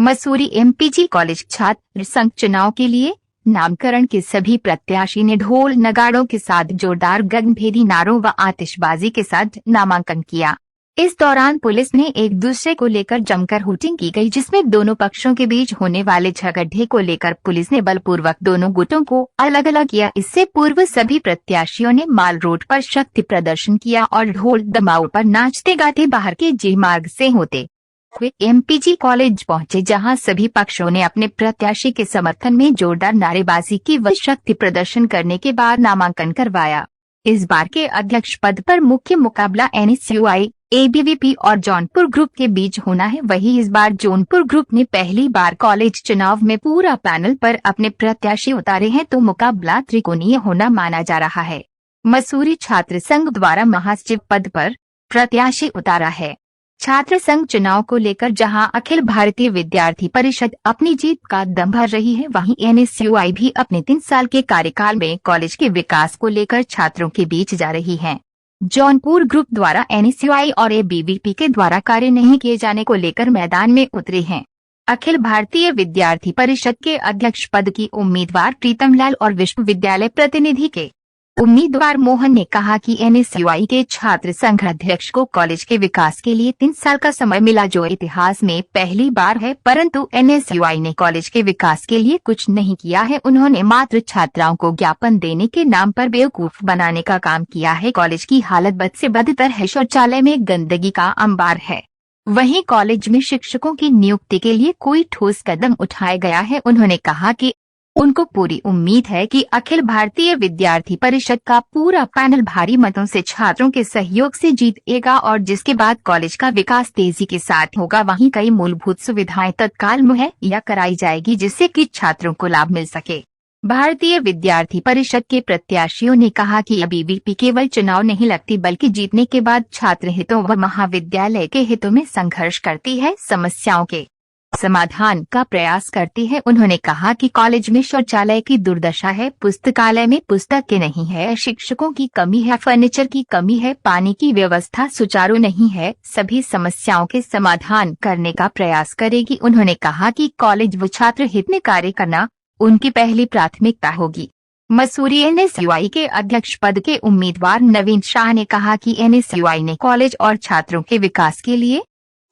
Mussoorie MPG college छात्र संघ चुनाव के लिए नामकरण के सभी प्रत्याशी ने ढोल नगाड़ों के साथ जोरदार गगनभेदी नारों व आतिशबाजी के साथ नामांकन किया। इस दौरान पुलिस ने एक दूसरे को लेकर जमकर हुटिंग की गई, जिसमें दोनों पक्षों के बीच होने वाले झगड़े को लेकर पुलिस ने बलपूर्वक दोनों गुटों को अलग अलग किया। इससे पूर्व सभी प्रत्याशियों ने माल रोड पर शक्ति प्रदर्शन किया और ढोल दमाऊ पर नाचते गाते बाहर के जी मार्ग से होते वे एमपीजी कॉलेज पहुंचे, जहां सभी पक्षों ने अपने प्रत्याशी के समर्थन में जोरदार नारेबाजी की व शक्ति प्रदर्शन करने के बाद नामांकन करवाया। इस बार के अध्यक्ष पद पर मुख्य मुकाबला एनएसयूआई, एबीवीपी और जौनपुर ग्रुप के बीच होना है। वहीं इस बार जौनपुर ग्रुप ने पहली बार कॉलेज चुनाव में पूरा पैनल पर अपने प्रत्याशी उतारे हैं, तो मुकाबला त्रिकोणीय होना माना जा रहा है। मसूरी छात्र संघ द्वारा महासचिव पद पर प्रत्याशी उतारा है। छात्र संघ चुनाव को लेकर जहां अखिल भारतीय विद्यार्थी परिषद अपनी जीत का दम भर रही है, वहीं एनएसयूआई भी अपने 3 साल के कार्यकाल में कॉलेज के विकास को लेकर छात्रों के बीच जा रही है। जौनपुर ग्रुप द्वारा एनएसयूआई और एबीवीपी के द्वारा कार्य नहीं किए जाने को लेकर मैदान में उतरे हैं। अखिल भारतीय विद्यार्थी परिषद के अध्यक्ष पद की उम्मीदवार प्रीतम लाल और विश्वविद्यालय प्रतिनिधि के उम्मीदवार मोहन ने कहा कि एनएसयूआई के छात्र संघ अध्यक्ष को कॉलेज के विकास के लिए 3 साल का समय मिला, जो इतिहास में पहली बार है, परंतु एनएसयूआई ने कॉलेज के विकास के लिए कुछ नहीं किया है। उन्होंने मात्र छात्राओं को ज्ञापन देने के नाम पर बेवकूफ बनाने का काम किया है। कॉलेज की हालत बद से बदतर है, शौचालय में गंदगी का अंबार है। वहीं कॉलेज में शिक्षकों की नियुक्ति के लिए कोई ठोस कदम उठाया गया है। उन्होंने कहा कि उनको पूरी उम्मीद है कि अखिल भारतीय विद्यार्थी परिषद का पूरा पैनल भारी मतों से छात्रों के सहयोग से जीतेगा और जिसके बाद कॉलेज का विकास तेजी के साथ होगा। वहीं कई मूलभूत सुविधाएं तत्काल मुहैया कराई जाएगी, जिससे कि छात्रों को लाभ मिल सके। भारतीय विद्यार्थी परिषद के प्रत्याशियों ने कहा कि एबीवीपी केवल चुनाव नहीं लड़ती, बल्कि जीतने के बाद छात्र हितों व महाविद्यालय के हितों में संघर्ष करती है, समस्याओं के समाधान का प्रयास करती है। उन्होंने कहा कि कॉलेज में शौचालय की दुर्दशा है, पुस्तकालय में पुस्तकें नहीं है, शिक्षकों की कमी है, फर्नीचर की कमी है, पानी की व्यवस्था सुचारू नहीं है। सभी समस्याओं के समाधान करने का प्रयास करेगी। उन्होंने कहा कि कॉलेज व छात्र हित में कार्य करना उनकी पहली प्राथमिकता होगी। मसूरी एनएसयूआई के अध्यक्ष पद के उम्मीदवार नवीन शाह ने कहा कि एनएसयूआई ने कॉलेज और छात्रों के विकास के लिए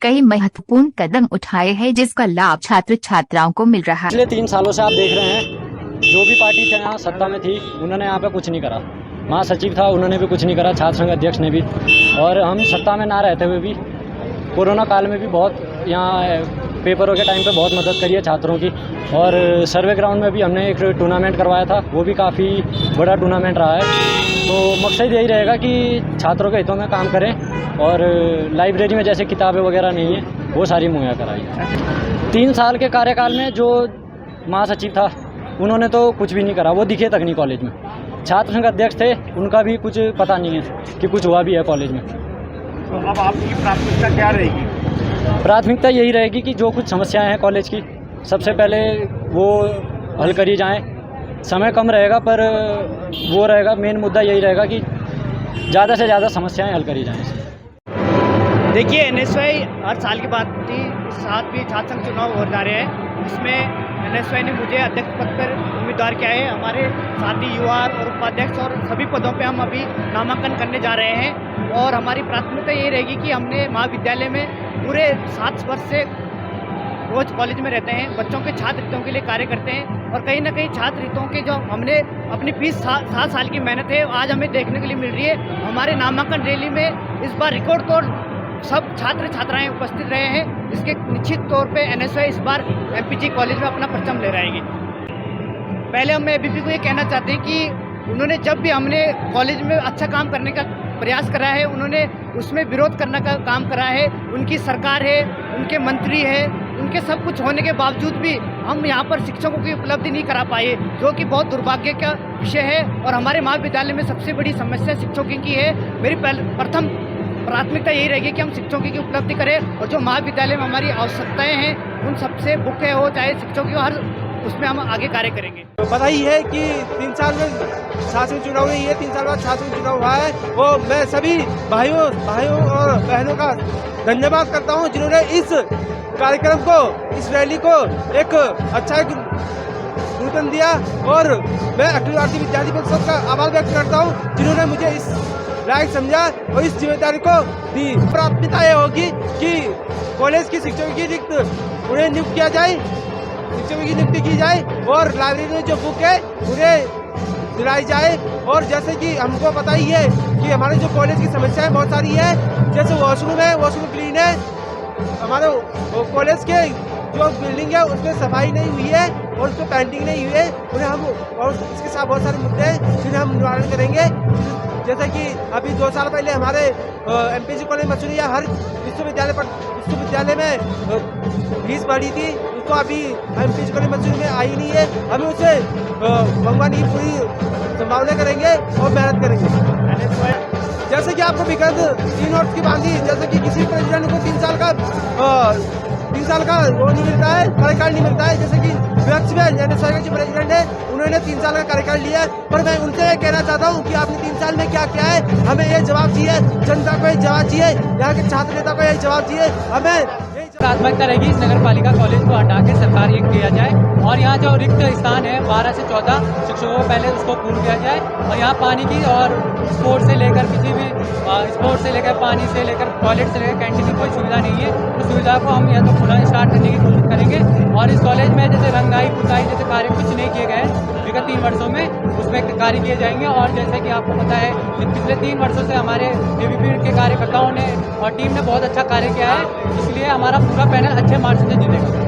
कई महत्वपूर्ण कदम उठाए हैं, जिसका लाभ छात्र छात्राओं को मिल रहा है। पिछले 3 सालों से आप देख रहे हैं, जो भी पार्टी थे यहाँ सत्ता में थी, उन्होंने यहाँ पे कुछ नहीं करा। महासचिव था, उन्होंने भी कुछ नहीं करा, छात्र संघ अध्यक्ष ने भी। और हम सत्ता में ना रहते हुए भी कोरोना काल में भी बहुत यहाँ पेपरों के टाइम पे बहुत मदद करी है छात्रों की। और सर्वे ग्राउंड में भी हमने एक टूर्नामेंट करवाया था, वो भी काफ़ी बड़ा टूर्नामेंट रहा है। तो मकसद यही रहेगा कि छात्रों के हितों में काम करें और लाइब्रेरी में जैसे किताबें वगैरह नहीं है, वो सारी मुहैया कराई। 3 साल के कार्यकाल में जो महासचिव था, उन्होंने तो कुछ भी नहीं करा, वो दिखे तक नहीं कॉलेज में। छात्र संघ अध्यक्ष थे, उनका भी कुछ पता नहीं है कि कुछ हुआ भी है कॉलेज में। तो अब आपकी प्राथमिकता क्या रहेगी? प्राथमिकता यही रहेगी कि जो कुछ समस्याएं हैं कॉलेज की, सबसे पहले वो हल करी जाएं। समय कम रहेगा, पर वो रहेगा, मेन मुद्दा यही रहेगा कि ज़्यादा से ज़्यादा समस्याएं हल करी जाएं। देखिए, एनएसयूआई हर साल के बाद साथ भी छात्र संघ चुनाव हो जा रहे हैं, जिसमें एनएसयूआई ने मुझे अध्यक्ष पद पर उम्मीदवार किया है। हमारे साथी युवा और उपाध्यक्ष और सभी पदों पे हम अभी नामांकन करने जा रहे हैं। और हमारी प्राथमिकता ये रहेगी कि हमने महाविद्यालय में पूरे 7 वर्ष से रोज कॉलेज में रहते हैं, बच्चों के छात्र हितों के लिए कार्य करते हैं। और कहीं ना कहीं छात्र हितों के जो हमने अपनी 7 साल की मेहनत है, आज हमें देखने के लिए मिल रही है। हमारे नामांकन रैली में इस बार रिकॉर्ड तोड़ सब छात्र छात्राएं उपस्थित रहे हैं, जिसके निश्चित तौर पे एनएसयूआई इस बार एमपीजी कॉलेज में अपना परचम ले रहेगी। पहले हम एबीवीपी को ये कहना चाहते हैं कि उन्होंने जब भी हमने कॉलेज में अच्छा काम करने का प्रयास करा है, उन्होंने उसमें विरोध करने का काम करा है। उनकी सरकार है, उनके मंत्री है, उनके सब कुछ होने के बावजूद भी हम यहाँ पर शिक्षकों की उपलब्धि नहीं करा पाए, जो कि बहुत दुर्भाग्य का विषय है। और हमारे महाविद्यालय में सबसे बड़ी समस्या शिक्षकों की है। मेरी प्रथम प्राथमिकता यही रहेगी कि हम शिक्षकों की उपलब्धि करें और जो महाविद्यालय में हमारी आवश्यकताएं हैं, उन सबसे मुख्य हो, चाहे शिक्षकों की, हर उसमें हम आगे कार्य करेंगे। तो पता ही है कि 3 साल में छात्र चुनाव नहीं है, 3 साल बाद छात्र चुनाव हुआ है। वो मैं सभी भाइयों और बहनों का धन्यवाद करता हूं, जिन्होंने इस कार्यक्रम को, इस रैली को एक अच्छा रूपन दिया। और मैं अखिल भारतीय विद्यार्थी परिषद का आभार व्यक्त करता हूँ जिन्होंने मुझे इस लायक समझा और इस जिम्मेदारी को दी। प्राथमिकता ये होगी कि कॉलेज की शिक्षकों की उन्हें नियुक्त किया जाए, शिक्षकों की नियुक्ति की जाए और लाइब्रेरी में जो बुक है उन्हें दिलाई जाए। और जैसे कि हमको पता ही है कि हमारे जो कॉलेज की समस्याएं बहुत सारी है, जैसे वॉशरूम है, वॉशरूम क्लीन है, हमारे कॉलेज के जो बिल्डिंग है उसमें सफाई नहीं हुई है और उसमें पेंटिंग नहीं हुई है, उन्हें हम और इसके साथ बहुत सारे मुद्दे हैं जिन्हें हम निवारण करेंगे। जैसे कि अभी 2 साल पहले हमारे एमपीसी कॉलेज मसूरिया हर विश्वविद्यालय में फीस बढ़ी थी, उसको अभी एमपीसी कॉलेज मसूरी में आई नहीं है। हमें उसे भगवान की पूरी संभावना करेंगे और मेहनत करेंगे। जैसे कि आपको विगत 3 वर्ष की बांधी, जैसे कि किसी प्रेसिडेंट को 3 साल का वो नहीं मिलता है, कार्यकाल नहीं मिलता है। जैसे कि विपक्ष में एनएसवाई के जो प्रेसिडेंट है उन्होंने 3 साल का कार्यकाल लिया है, पर मैं उनसे ये कहना चाहता हूँ कि आपने 3 साल में क्या किया है, हमें ये जवाब चाहिए, जनता को ये जवाब चाहिए, यहाँ के छात्र नेता को ये जवाब चाहिए। हमें प्राथमिकता रहेगी इस नगर पालिका कॉलेज को हटा के सरकारी एक किया जाए और यहाँ जो रिक्त स्थान है 12 से 14 शिक्षकों को पहले उसको पूर्ण किया जाए और यहाँ पानी की और स्पोर्ट्स से लेकर किसी भी स्पोर्ट्स से लेकर पानी से लेकर टॉयलेट से लेकर कैंटीन की कोई सुविधा नहीं है। उस सुविधा को हम या तो पुनः स्टार्ट करने की कोशिश करेंगे और इस कॉलेज में जैसे रंगाई पुताई जैसे कार्य कुछ नहीं किए गए हैं विगत 3 वर्षों में, उसमें कार्य किए जाएंगे। और जैसे कि आपको पता है कि पिछले 3 वर्षों से हमारे एबीपी के कार्यकर्ताओं ने और टीम ने बहुत अच्छा कार्य किया है, इसलिए हमारा पूरा पैनल अच्छे मार्क्स से जीतेगा।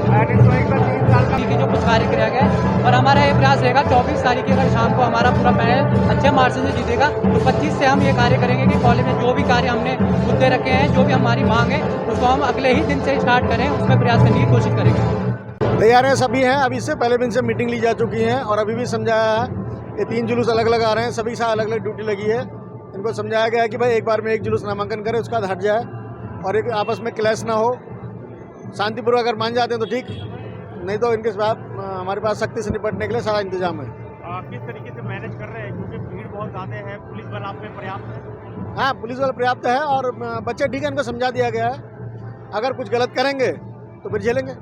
की जो कुछ कार्य किया गया है और हमारा ये प्रयास रहेगा 24 तारीख की अगर शाम को हमारा पूरा पैनल अच्छे मार्क्स से जीतेगा तो 25 से हम ये कार्य करेंगे कि कॉलेज में जो भी कार्य हमने मुद्दे रखे हैं, जो भी हमारी मांग है, उसको हम अगले ही दिन से स्टार्ट करें, उसमें प्रयास करने की कोशिश करेंगे। तैयार हैं सभी हैं। अभी इससे पहले भी इनसे मीटिंग ली जा चुकी है और अभी भी समझाया है। ये 3 जुलूस अलग अलग आ रहे हैं, सभी से अलग अलग ड्यूटी लगी है। इनको समझाया गया है कि भाई एक बार में एक जुलूस नामांकन करे, उसके बाद हट जाए और एक आपस में क्लैश ना हो। शांतिपूर्वक अगर मान जाते हैं तो ठीक, नहीं तो इनके साथ हमारे पास सख्ती से निपटने के लिए सारा इंतजाम है। किस तरीके से मैनेज कर रहे हैं, क्योंकि भीड़ बहुत ज़्यादा है, पुलिस बल आप में पर्याप्त है? हाँ, पुलिस बल पर्याप्त है और बच्चे ठीक है, इनको समझा दिया गया है। अगर कुछ गलत करेंगे तो फिर झेलेंगे।